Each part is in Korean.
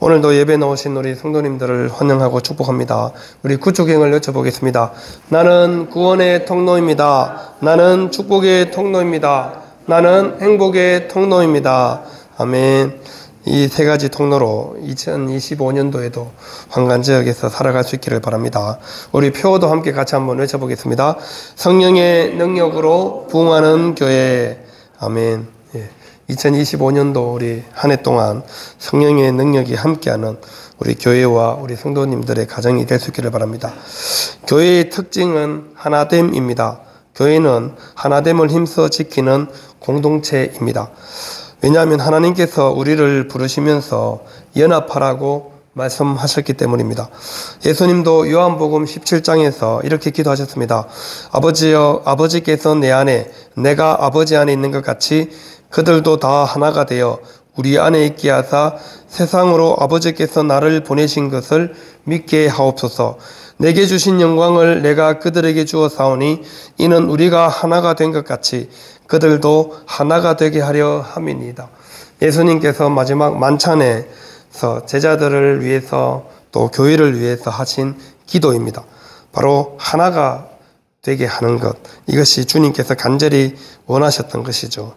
오늘도 예배 나오신 우리 성도님들을 환영하고 축복합니다. 우리 구축행을 여쭤보겠습니다. 나는 구원의 통로입니다. 나는 축복의 통로입니다. 나는 행복의 통로입니다. 아멘. 이 세 가지 통로로 2025년도에도 황간지역에서 살아갈 수 있기를 바랍니다. 우리 표어도 함께 같이 한번 외쳐보겠습니다. 성령의 능력으로 부흥하는 교회. 아멘. 2025년도 우리 한 해 동안 성령의 능력이 함께하는 우리 교회와 우리 성도님들의 가정이 될 수 있기를 바랍니다. 교회의 특징은 하나됨입니다. 교회는 하나됨을 힘써 지키는 공동체입니다. 왜냐하면 하나님께서 우리를 부르시면서 연합하라고 말씀하셨기 때문입니다. 예수님도 요한복음 17장에서 이렇게 기도하셨습니다. 아버지여, 아버지께서 내 안에, 내가 아버지 안에 있는 것 같이 그들도 다 하나가 되어 우리 안에 있게 하사 세상으로 아버지께서 나를 보내신 것을 믿게 하옵소서. 내게 주신 영광을 내가 그들에게 주었사오니 이는 우리가 하나가 된 것 같이 그들도 하나가 되게 하려 함이니이다. 예수님께서 마지막 만찬에서 제자들을 위해서 또 교회를 위해서 하신 기도입니다. 바로 하나가 되게 하는 것, 이것이 주님께서 간절히 원하셨던 것이죠.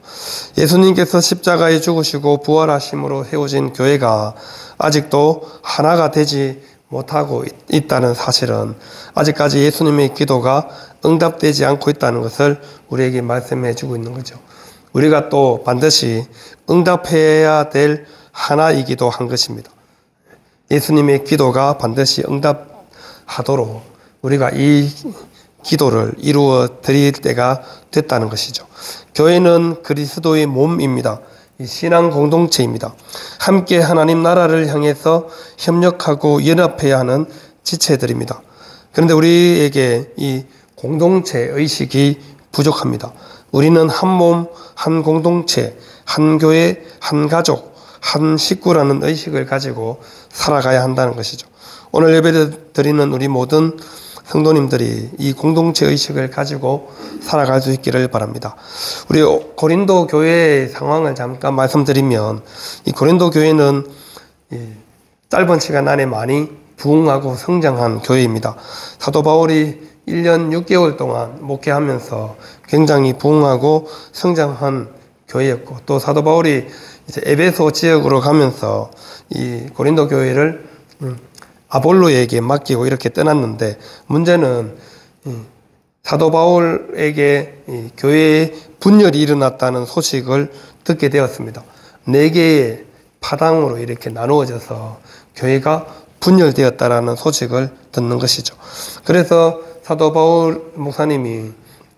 예수님께서 십자가에 죽으시고 부활하심으로 세워진 교회가 아직도 하나가 되지 못하고 있다는 사실은 아직까지 예수님의 기도가 응답되지 않고 있다는 것을 우리에게 말씀해 주고 있는 거죠. 우리가 또 반드시 응답해야 될 하나이기도 한 것입니다. 예수님의 기도가 반드시 응답하도록 우리가 이 기도를 이루어 드릴 때가 됐다는 것이죠. 교회는 그리스도의 몸입니다. 신앙 공동체입니다. 함께 하나님 나라를 향해서 협력하고 연합해야 하는 지체들입니다. 그런데 우리에게 이 공동체 의식이 부족합니다. 우리는 한 몸, 한 공동체, 한 교회, 한 가족, 한 식구라는 의식을 가지고 살아가야 한다는 것이죠. 오늘 예배 드리는 우리 모든 성도님들이 이 공동체 의식을 가지고 살아갈 수 있기를 바랍니다. 우리 고린도 교회의 상황을 잠깐 말씀드리면, 이 고린도 교회는 짧은 시간 안에 많이 부흥하고 성장한 교회입니다. 사도 바울이 1년 6개월 동안 목회하면서 굉장히 부흥하고 성장한 교회였고, 또 사도 바울이 이제 에베소 지역으로 가면서 이 고린도 교회를 아볼로에게 맡기고 이렇게 떠났는데, 문제는 사도 바울에게 교회에 분열이 일어났다는 소식을 듣게 되었습니다. 4개의 파당으로 이렇게 나누어져서 교회가 분열되었다라는 소식을 듣는 것이죠. 그래서 사도 바울 목사님이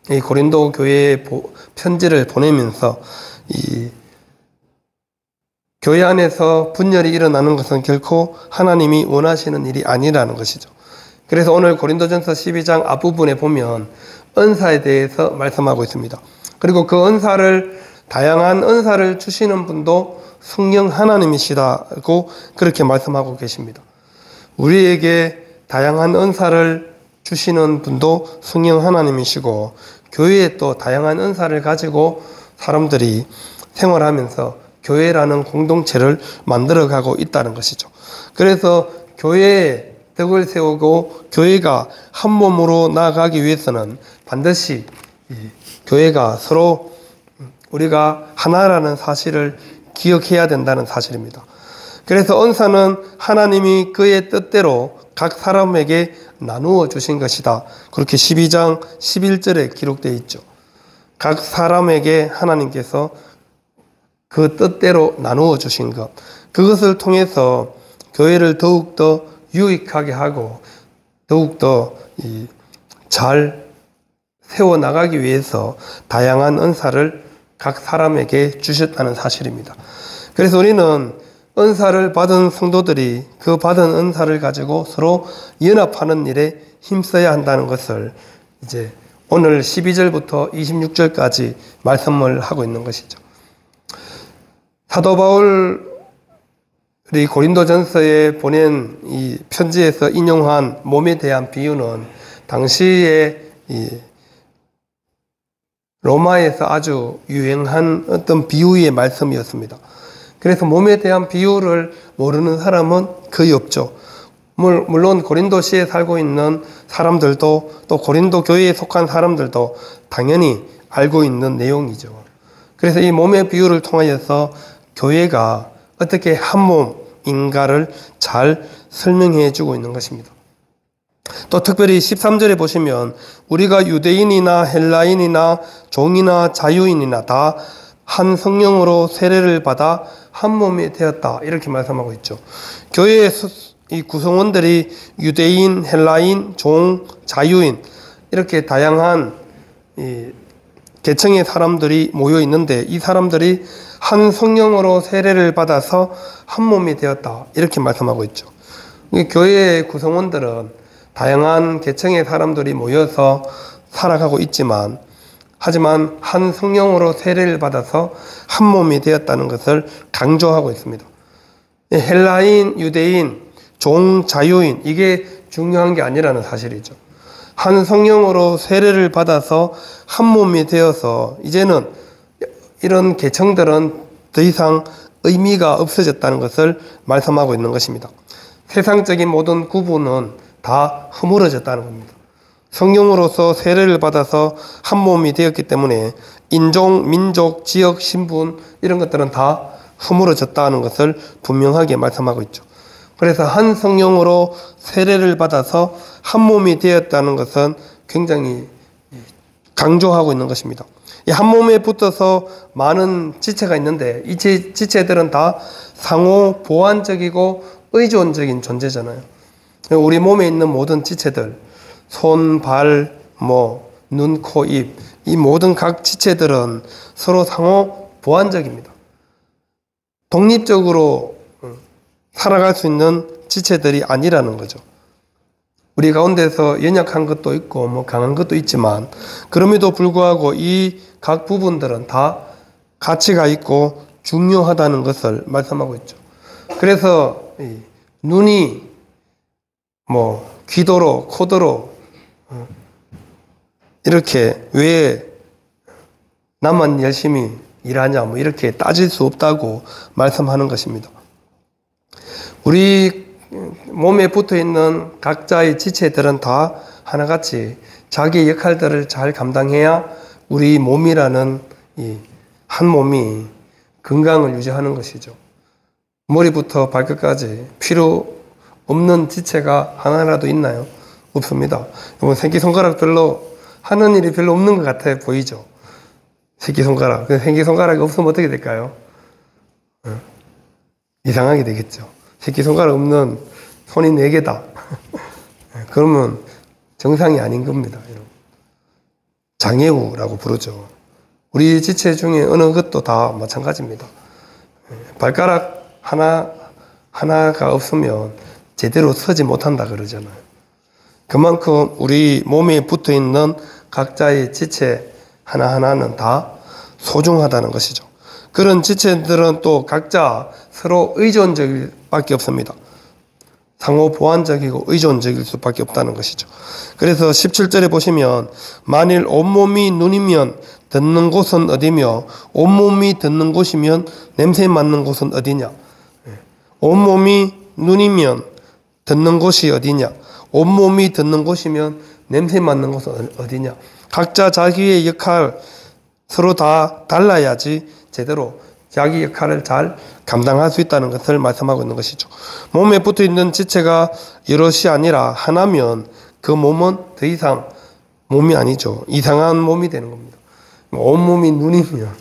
이 고린도 교회에 편지를 보내면서 이 교회 안에서 분열이 일어나는 것은 결코 하나님이 원하시는 일이 아니라는 것이죠. 그래서 오늘 고린도전서 12장 앞부분에 보면 은사에 대해서 말씀하고 있습니다. 그리고 그 은사를, 다양한 은사를 주시는 분도 성령 하나님이시다고 그렇게 말씀하고 계십니다. 우리에게 다양한 은사를 주시는 분도 성령 하나님이시고, 교회에 또 다양한 은사를 가지고 사람들이 생활하면서 교회라는 공동체를 만들어가고 있다는 것이죠. 그래서 교회에 덕을 세우고 교회가 한 몸으로 나아가기 위해서는 반드시 교회가 서로 우리가 하나라는 사실을 기억해야 된다는 사실입니다. 그래서 은사는 하나님이 그의 뜻대로 각 사람에게 나누어 주신 것이다. 그렇게 12장 11절에 기록되어 있죠. 각 사람에게 하나님께서 그 뜻대로 나누어 주신 것, 그것을 통해서 교회를 더욱더 유익하게 하고 더욱더 잘 세워나가기 위해서 다양한 은사를 각 사람에게 주셨다는 사실입니다. 그래서 우리는 은사를 받은 성도들이 그 받은 은사를 가지고 서로 연합하는 일에 힘써야 한다는 것을 이제 오늘 12절부터 26절까지 말씀을 하고 있는 것이죠. 사도 바울이 고린도전서에 보낸 이 편지에서 인용한 몸에 대한 비유는 당시에 이 로마에서 아주 유행한 어떤 비유의 말씀이었습니다. 그래서 몸에 대한 비유를 모르는 사람은 거의 없죠. 물론 고린도시에 살고 있는 사람들도 또 고린도 교회에 속한 사람들도 당연히 알고 있는 내용이죠. 그래서 이 몸의 비유를 통하여서 교회가 어떻게 한 몸인가를 잘 설명해 주고 있는 것입니다. 또 특별히 13절에 보시면 우리가 유대인이나 헬라인이나 종이나 자유인이나 다 한 성령으로 세례를 받아 한 몸이 되었다, 이렇게 말씀하고 있죠. 교회의 이 구성원들이 유대인, 헬라인, 종, 자유인 이렇게 다양한 이 계층의 사람들이 모여 있는데 이 사람들이 한 성령으로 세례를 받아서 한 몸이 되었다, 이렇게 말씀하고 있죠. 교회의 구성원들은 다양한 계층의 사람들이 모여서 살아가고 있지만 하지만 한 성령으로 세례를 받아서 한 몸이 되었다는 것을 강조하고 있습니다. 헬라인, 유대인, 종, 자유인, 이게 중요한 게 아니라는 사실이죠. 한 성령으로 세례를 받아서 한 몸이 되어서 이제는 이런 계층들은 더 이상 의미가 없어졌다는 것을 말씀하고 있는 것입니다. 세상적인 모든 구분은 다 허물어졌다는 겁니다. 성령으로서 세례를 받아서 한 몸이 되었기 때문에 인종, 민족, 지역, 신분 이런 것들은 다 허물어졌다는 것을 분명하게 말씀하고 있죠. 그래서 한 성령으로 세례를 받아서 한 몸이 되었다는 것은 굉장히 강조하고 있는 것입니다. 이 한 몸에 붙어서 많은 지체가 있는데 이 지체들은 다 상호 보완적이고 의존적인 존재잖아요. 우리 몸에 있는 모든 지체들, 손, 발, 눈, 코, 입, 이 모든 각 지체들은 서로 상호 보완적입니다. 독립적으로 살아갈 수 있는 지체들이 아니라는 거죠. 우리 가운데서 연약한 것도 있고 강한 것도 있지만 그럼에도 불구하고 이 각 부분들은 다 가치가 있고 중요하다는 것을 말씀하고 있죠. 그래서 눈이 귀도로, 코도로 이렇게 왜 나만 열심히 일하냐 이렇게 따질 수 없다고 말씀하는 것입니다. 우리 몸에 붙어 있는 각자의 지체들은 다 하나같이 자기 역할들을 잘 감당해야 우리 몸이라는 이 한 몸이 건강을 유지하는 것이죠. 머리부터 발끝까지 필요 없는 지체가 하나라도 있나요? 없습니다. 여러분, 새끼손가락 별로 하는 일이 별로 없는 것 같아 보이죠? 새끼손가락. 새끼손가락이 없으면 어떻게 될까요? 이상하게 되겠죠. 새끼손가락 없는 손이 4개다. 그러면 정상이 아닌 겁니다. 장애우라고 부르죠. 우리 지체 중에 어느 것도 다 마찬가지입니다. 발가락 하나가 없으면 제대로 서지 못한다 그러잖아요. 그만큼 우리 몸에 붙어 있는 각자의 지체 하나하나는 다 소중하다는 것이죠. 그런 지체들은 또 각자 서로 의존적일 밖에 없습니다. 상호 보완적이고 의존적일 수밖에 없다는 것이죠. 그래서 17절에 보시면 만일 온몸이 눈이면 듣는 곳은 어디며 온몸이 듣는 곳이면 냄새 맡는 곳은 어디냐. 온몸이 눈이면 듣는 곳이 어디냐. 온몸이 듣는 곳이면 냄새 맡는 곳은 어디냐. 각자 자기의 역할 서로 다 달라야지 제대로 자기 역할을 잘 감당할 수 있다는 것을 말씀하고 있는 것이죠. 몸에 붙어 있는 지체가 여럿이 아니라 하나면 그 몸은 더 이상 몸이 아니죠. 이상한 몸이 되는 겁니다. 온몸이 눈이면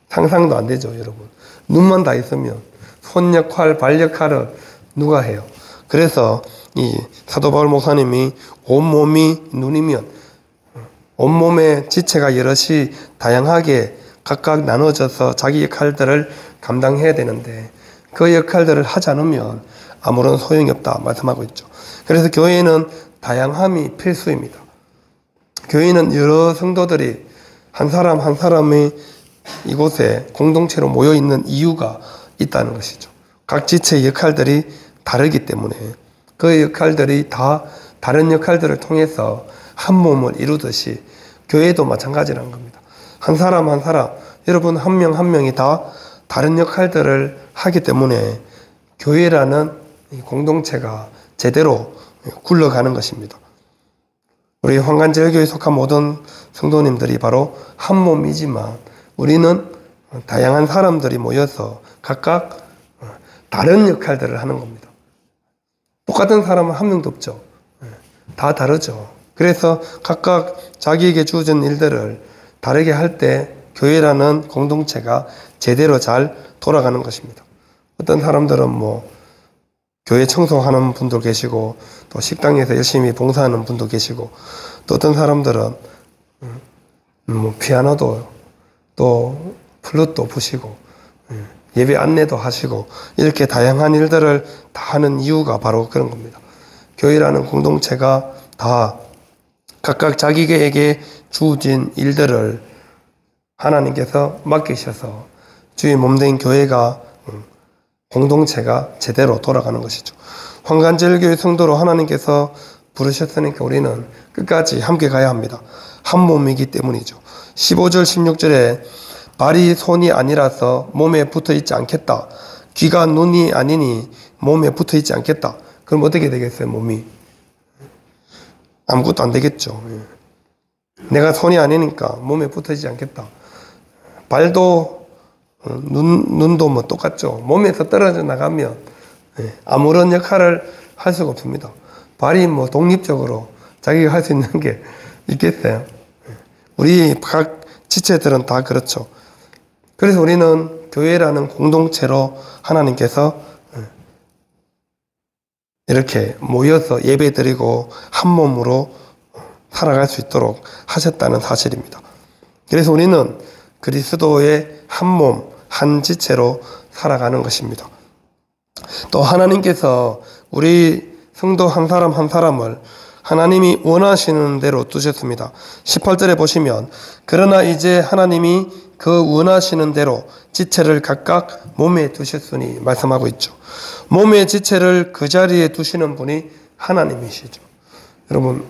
상상도 안 되죠, 여러분. 눈만 다 있으면 손 역할, 발 역할을 누가 해요? 그래서 이 사도 바울 목사님이 온몸이 눈이면 온몸의 지체가 여럿이 다양하게 각각 나눠져서 자기 역할들을 감당해야 되는데 그 역할들을 하지 않으면 아무런 소용이 없다 말씀하고 있죠. 그래서 교회는 다양함이 필수입니다. 교회는 여러 성도들이 한 사람 한 사람이 이곳에 공동체로 모여 있는 이유가 있다는 것이죠. 각 지체의 역할들이 다르기 때문에 그 역할들이 다 다른 역할들을 통해서 한 몸을 이루듯이 교회도 마찬가지라는 겁니다. 한 사람 한 사람, 여러분 한 명 한 명이 다 다른 역할들을 하기 때문에 교회라는 이 공동체가 제대로 굴러가는 것입니다. 우리 황간제일교회에 속한 모든 성도님들이 바로 한 몸이지만 우리는 다양한 사람들이 모여서 각각 다른 역할들을 하는 겁니다. 똑같은 사람은 한 명도 없죠. 다 다르죠. 그래서 각각 자기에게 주어진 일들을 다르게 할 때 교회라는 공동체가 제대로 잘 돌아가는 것입니다. 어떤 사람들은 뭐 교회 청소하는 분도 계시고 또 식당에서 열심히 봉사하는 분도 계시고 또 어떤 사람들은 뭐 피아노도 또 플룻도 부시고 예배 안내도 하시고 이렇게 다양한 일들을 다 하는 이유가 바로 그런 겁니다. 교회라는 공동체가 다 각각 자기에게 주어진 일들을 하나님께서 맡기셔서 주의 몸된 교회가 공동체가 제대로 돌아가는 것이죠. 황간제일교회 성도로 하나님께서 부르셨으니까 우리는 끝까지 함께 가야 합니다. 한 몸이기 때문이죠. 15절 16절에 발이 손이 아니라서 몸에 붙어 있지 않겠다. 귀가 눈이 아니니 몸에 붙어 있지 않겠다. 그럼 어떻게 되겠어요, 몸이? 아무것도 안 되겠죠. 내가 손이 아니니까 몸에 붙어 있지 않겠다. 발도 눈도 뭐 똑같죠. 몸에서 떨어져 나가면 아무런 역할을 할 수가 없습니다. 발이 뭐 독립적으로 자기가 할 수 있는 게 있겠어요. 우리 각 지체들은 다 그렇죠. 그래서 우리는 교회라는 공동체로 하나님께서 이렇게 모여서 예배드리고 한 몸으로 살아갈 수 있도록 하셨다는 사실입니다. 그래서 우리는 그리스도의 한 몸, 한 지체로 살아가는 것입니다. 또 하나님께서 우리 성도 한 사람 한 사람을 하나님이 원하시는 대로 두셨습니다. 18절에 보시면 그러나 이제 하나님이 그 원하시는 대로 지체를 각각 몸에 두셨으니 말씀하고 있죠. 몸의 지체를 그 자리에 두시는 분이 하나님이시죠. 여러분,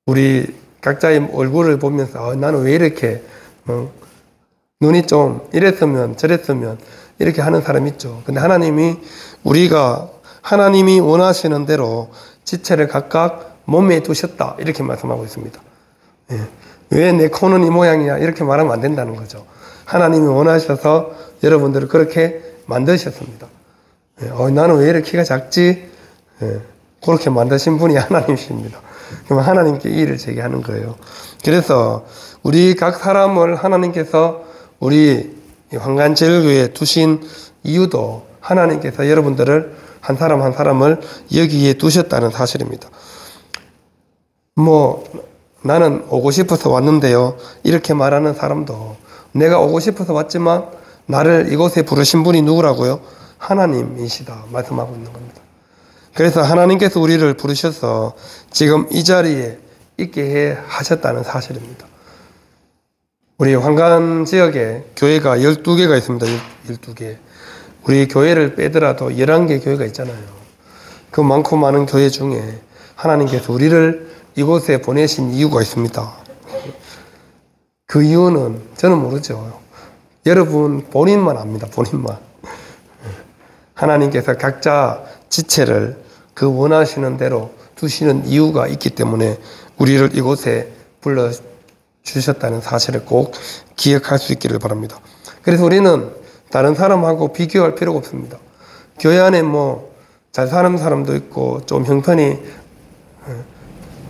우리 각자의 얼굴을 보면서 나는 왜 이렇게 눈이 좀 이랬으면 저랬으면 이렇게 하는 사람 있죠. 근데 하나님이 우리가 하나님이 원하시는 대로 지체를 각각 몸에 두셨다 이렇게 말씀하고 있습니다. 왜 내 코는 이 모양이냐 이렇게 말하면 안 된다는 거죠. 하나님이 원하셔서 여러분들을 그렇게 만드셨습니다. 나는 왜 이렇게 키가 작지? 그렇게 만드신 분이 하나님이십니다. 그럼 하나님께 이 일을 제기하는 거예요. 그래서 우리 각 사람을 하나님께서 우리 황간제일교회에 두신 이유도 하나님께서 여러분들을 한 사람 한 사람을 여기에 두셨다는 사실입니다. 뭐 나는 오고 싶어서 왔는데요 이렇게 말하는 사람도 내가 오고 싶어서 왔지만 나를 이곳에 부르신 분이 누구라고요? 하나님이시다 말씀하고 있는 겁니다. 그래서 하나님께서 우리를 부르셔서 지금 이 자리에 있게 해 하셨다는 사실입니다. 우리 황간 지역에 교회가 12개가 있습니다. 12개. 우리 교회를 빼더라도 11개 교회가 있잖아요. 그 많고 많은 교회 중에 하나님께서 우리를 이곳에 보내신 이유가 있습니다. 그 이유는 저는 모르죠. 여러분 본인만 압니다. 본인만. 하나님께서 각자 지체를 그 원하시는 대로 두시는 이유가 있기 때문에 우리를 이곳에 불러주셨다는 사실을 꼭 기억할 수 있기를 바랍니다. 그래서 우리는 다른 사람하고 비교할 필요가 없습니다. 교회 안에 뭐 잘 사는 사람도 있고 좀 형편이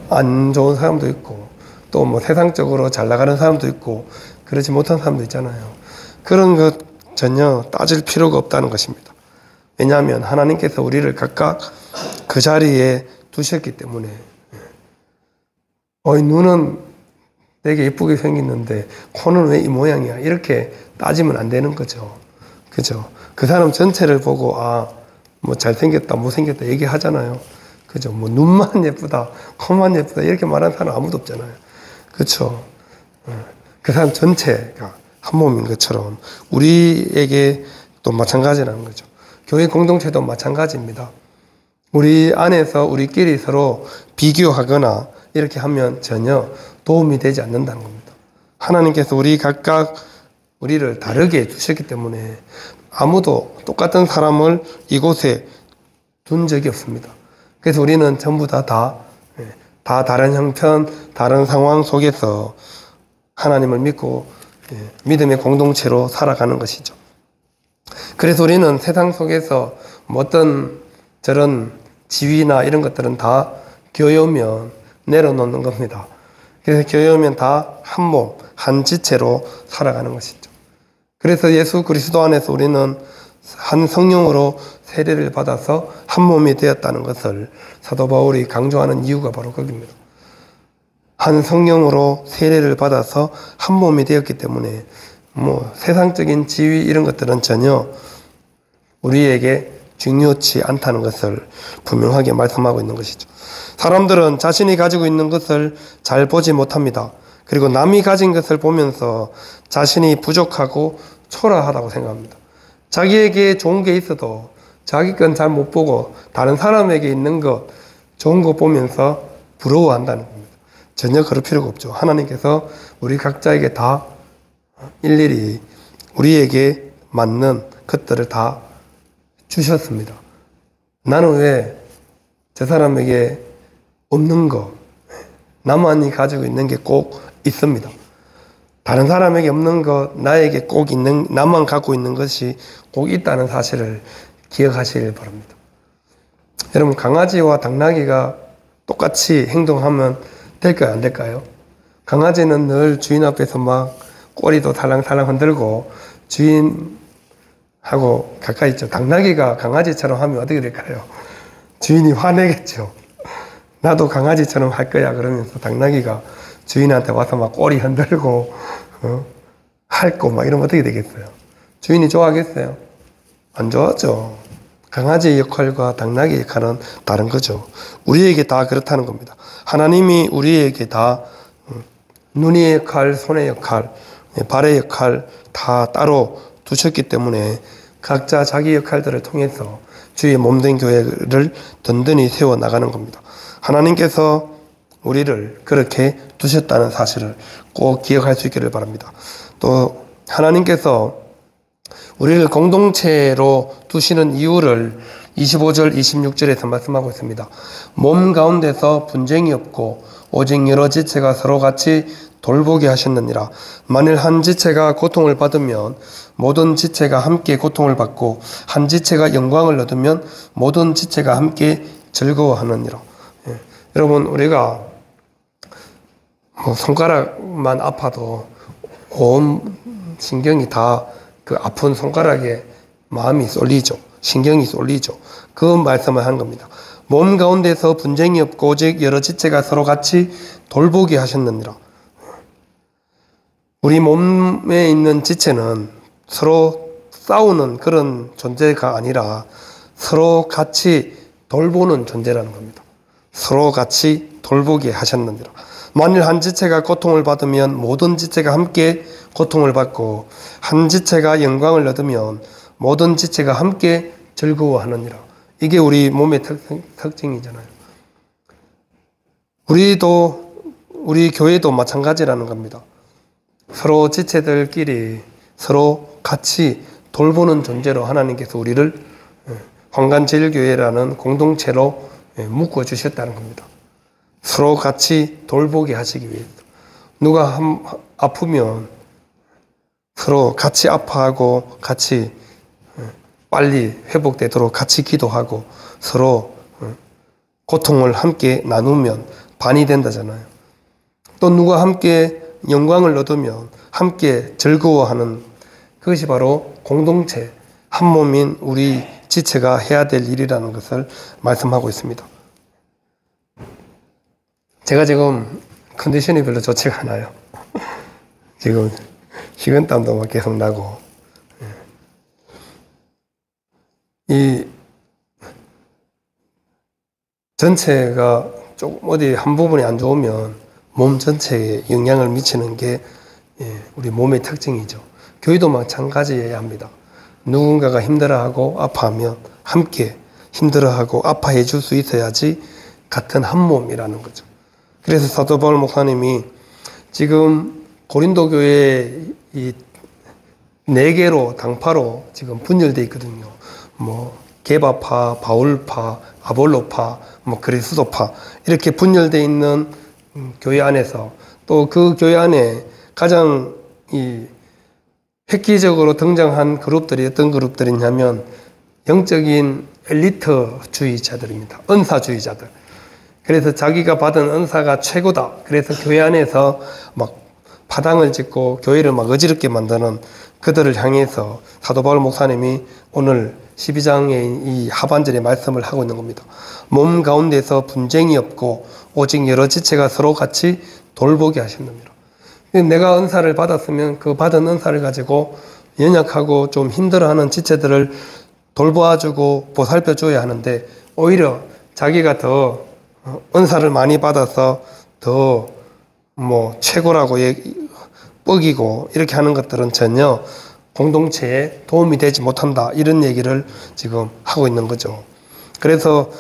안 좋은 사람도 있고 또 뭐 세상적으로 잘 나가는 사람도 있고 그렇지 못한 사람도 있잖아요. 그런 것 전혀 따질 필요가 없다는 것입니다. 왜냐하면 하나님께서 우리를 각각 그 자리에 두셨기 때문에 눈은 되게 예쁘게 생겼는데 코는 왜 이 모양이야 이렇게 따지면 안 되는 거죠. 그죠? 그 사람 전체를 보고 뭐 잘생겼다 못생겼다 얘기하잖아요. 그죠? 뭐 눈만 예쁘다 코만 예쁘다 이렇게 말하는 사람 아무도 없잖아요. 그렇죠? 그 사람 전체가 한 몸인 것처럼 우리에게 또 마찬가지라는 거죠. 교회 공동체도 마찬가지입니다. 우리 안에서 우리끼리 서로 비교하거나 이렇게 하면 전혀 도움이 되지 않는다는 겁니다. 하나님께서 우리 각각 우리를 다르게 해주셨기 때문에 아무도 똑같은 사람을 이곳에 둔 적이 없습니다. 그래서 우리는 전부 다 다른 형편, 다른 상황 속에서 하나님을 믿고 믿음의 공동체로 살아가는 것이죠. 그래서 우리는 세상 속에서 어떤 저런 지위나 이런 것들은 다 교회오면 내려놓는 겁니다. 그래서 교회오면 다 한 몸, 한 지체로 살아가는 것이죠. 그래서 예수 그리스도 안에서 우리는 한 성령으로 세례를 받아서 한 몸이 되었다는 것을 사도 바울이 강조하는 이유가 바로 거기입니다. 한 성령으로 세례를 받아서 한 몸이 되었기 때문에 세상적인 지위 이런 것들은 전혀 우리에게 중요치 않다는 것을 분명하게 말씀하고 있는 것이죠. 사람들은 자신이 가지고 있는 것을 잘 보지 못합니다. 그리고 남이 가진 것을 보면서 자신이 부족하고 초라하다고 생각합니다. 자기에게 좋은 게 있어도 자기 건 잘 못 보고 다른 사람에게 있는 것, 좋은 거 보면서 부러워한다는 겁니다. 전혀 그럴 필요가 없죠. 하나님께서 우리 각자에게 다 일일이 우리에게 맞는 것들을 다 주셨습니다. 나는 왜 저 사람에게 없는 거, 나만이 가지고 있는 게 꼭 있습니다. 다른 사람에게 없는 것, 나에게 꼭 있는, 나만 갖고 있는 것이 꼭 있다는 사실을 기억하시길 바랍니다. 여러분, 강아지와 당나귀가 똑같이 행동하면 될까요? 안 될까요? 강아지는 늘 주인 앞에서 막 꼬리도 살랑살랑 흔들고 주인하고 가까이 있죠. 당나귀가 강아지처럼 하면 어떻게 될까요? 주인이 화내겠죠. 나도 강아지처럼 할 거야 그러면서 당나귀가 주인한테 와서 막 꼬리 흔들고 핥고 막 이러면 어떻게 되겠어요? 주인이 좋아하겠어요? 안 좋아하죠. 강아지의 역할과 당나귀의 역할은 다른 거죠. 우리에게 다 그렇다는 겁니다. 하나님이 우리에게 다 눈의 역할, 손의 역할, 발의 역할 다 따로 두셨기 때문에 각자 자기 역할들을 통해서 주의 몸된 교회를 든든히 세워나가는 겁니다. 하나님께서 우리를 그렇게 두셨다는 사실을 꼭 기억할 수 있기를 바랍니다. 또 하나님께서 우리를 공동체로 두시는 이유를 25절, 26절에서 말씀하고 있습니다. 몸 가운데서 분쟁이 없고 오직 여러 지체가 서로 같이 돌보게 하셨느니라. 만일 한 지체가 고통을 받으면 모든 지체가 함께 고통을 받고 한 지체가 영광을 얻으면 모든 지체가 함께 즐거워하느니라. 여러분, 우리가 손가락만 아파도 온 신경이 다 그 아픈 손가락에 마음이 쏠리죠. 신경이 쏠리죠. 그 말씀을 한 겁니다. 몸 가운데서 분쟁이 없고 오직 여러 지체가 서로 같이 돌보게 하셨느니라. 우리 몸에 있는 지체는 서로 싸우는 그런 존재가 아니라 서로 같이 돌보는 존재라는 겁니다. 서로 같이 돌보게 하셨느니라. 만일 한 지체가 고통을 받으면 모든 지체가 함께 고통을 받고 한 지체가 영광을 얻으면 모든 지체가 함께 즐거워하느니라. 이게 우리 몸의 특징이잖아요. 우리 교회도 마찬가지라는 겁니다. 서로 지체들끼리 서로 같이 돌보는 존재로 하나님께서 우리를 황간제일교회라는 공동체로 묶어주셨다는 겁니다. 서로 같이 돌보게 하시기 위해서. 누가 아프면 서로 같이 아파하고 같이 빨리 회복되도록 같이 기도하고 서로 고통을 함께 나누면 반이 된다잖아요. 또 누가 함께 영광을 얻으면 함께 즐거워하는 그것이 바로 공동체, 한 몸인 우리 지체가 해야 될 일이라는 것을 말씀하고 있습니다. 제가 지금 컨디션이 별로 좋지가 않아요. 지금 식은땀도 막 계속 나고, 이 전체가 조금 어디 한 부분이 안 좋으면 몸 전체에 영향을 미치는 게 우리 몸의 특징이죠. 교회도 마찬가지여야 합니다. 누군가가 힘들어하고 아파하면 함께 힘들어하고 아파해 줄 수 있어야지 같은 한 몸이라는 거죠. 그래서 사도 바울 목사님이 지금 고린도 교회에 이 네 개로 당파로 지금 분열되어 있거든요. 뭐 게바파, 바울파, 아볼로파, 뭐 그리스도파 이렇게 분열되어 있는 교회 안에서 또 그 교회 안에 가장 획기적으로 등장한 그룹들이 어떤 그룹들이냐면 영적인 엘리트주의자들입니다. 은사주의자들. 그래서 자기가 받은 은사가 최고다. 그래서 교회 안에서 막 파당을 짓고 교회를 막 어지럽게 만드는 그들을 향해서 사도 바울 목사님이 오늘 12장의 이 하반절의 말씀을 하고 있는 겁니다. 몸 가운데서 분쟁이 없고 오직 여러 지체가 서로 같이 돌보게 하신답니다. 내가 은사를 받았으면 그 받은 은사를 가지고 연약하고 좀 힘들어하는 지체들을 돌보아주고 보살펴줘야 하는데 오히려 자기가 더 은사를 많이 받아서 더 뭐 최고라고 뻐기고 이렇게 하는 것들은 전혀 공동체에 도움이 되지 못한다. 이런 얘기를 지금 하고 있는 거죠. 그래서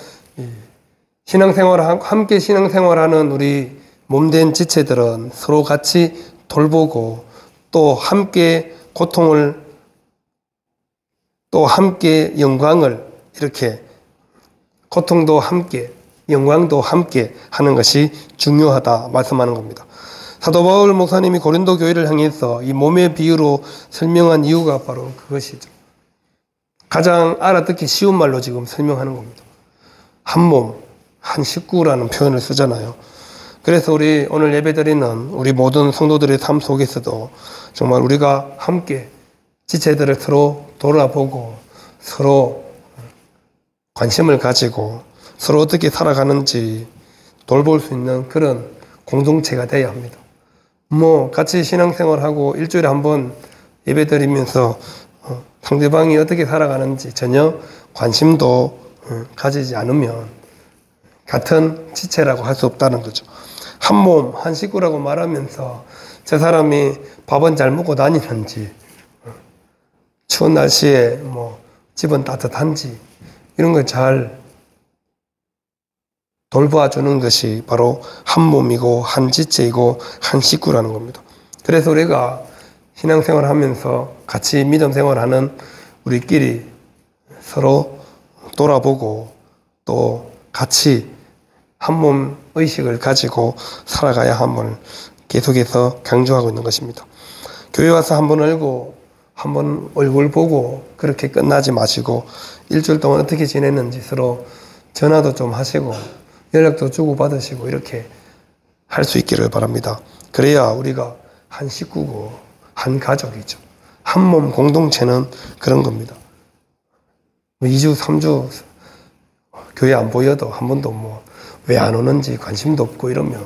함께 신앙생활하는 우리 몸된 지체들은 서로 같이 돌보고 또 함께 고통을 또 함께 영광을 이렇게 고통도 함께 영광도 함께 하는 것이 중요하다 말씀하는 겁니다. 사도 바울 목사님이 고린도 교회를 향해서 이 몸의 비유로 설명한 이유가 바로 그것이죠. 가장 알아듣기 쉬운 말로 지금 설명하는 겁니다. 한 몸, 한 식구라는 표현을 쓰잖아요. 그래서 우리 오늘 예배드리는 우리 모든 성도들의 삶 속에서도 정말 우리가 함께 지체들을 서로 돌아보고 서로 관심을 가지고 서로 어떻게 살아가는지 돌볼 수 있는 그런 공동체가 되어야 합니다. 뭐 같이 신앙생활하고 일주일에 한 번 예배드리면서 상대방이 어떻게 살아가는지 전혀 관심도 가지지 않으면 같은 지체라고 할 수 없다는 거죠. 한 몸, 한 식구라고 말하면서 저 사람이 밥은 잘 먹고 다니는지 추운 날씨에 뭐 집은 따뜻한지 이런 걸 잘 돌봐주는 것이 바로 한 몸이고 한 지체이고 한 식구라는 겁니다. 그래서 우리가 신앙생활 하면서 같이 믿음생활하는 우리끼리 서로 돌아보고 또 같이 한 몸 의식을 가지고 살아가야 함을 계속해서 강조하고 있는 것입니다. 교회 와서 한 번 알고 한 번 얼굴 보고 그렇게 끝나지 마시고 일주일 동안 어떻게 지냈는지 서로 전화도 좀 하시고 연락도 주고받으시고 이렇게 할 수 있기를 바랍니다. 그래야 우리가 한 식구고 한 가족이죠. 한 몸 공동체는 그런 겁니다. 2주, 3주 교회 안 보여도 한 번도 뭐 왜 안 오는지 관심도 없고 이러면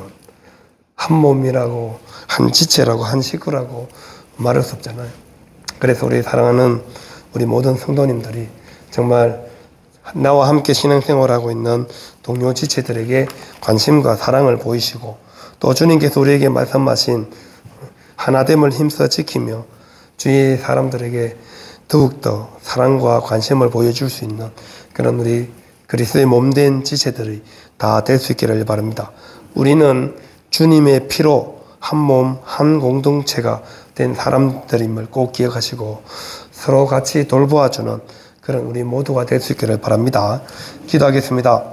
한 몸이라고 한 지체라고 한 식구라고 말할 수 없잖아요. 그래서 우리 사랑하는 우리 모든 성도님들이 정말 나와 함께 신앙생활하고 있는 동료 지체들에게 관심과 사랑을 보이시고 또 주님께서 우리에게 말씀하신 하나됨을 힘써 지키며 주위의 사람들에게 더욱더 사랑과 관심을 보여줄 수 있는 그런 우리 그리스도의 몸된 지체들이 다 될 수 있기를 바랍니다. 우리는 주님의 피로 한 몸, 한 공동체가 된 사람들임을 꼭 기억하시고 서로 같이 돌보아주는 그런 우리 모두가 될 수 있기를 바랍니다. 기도하겠습니다.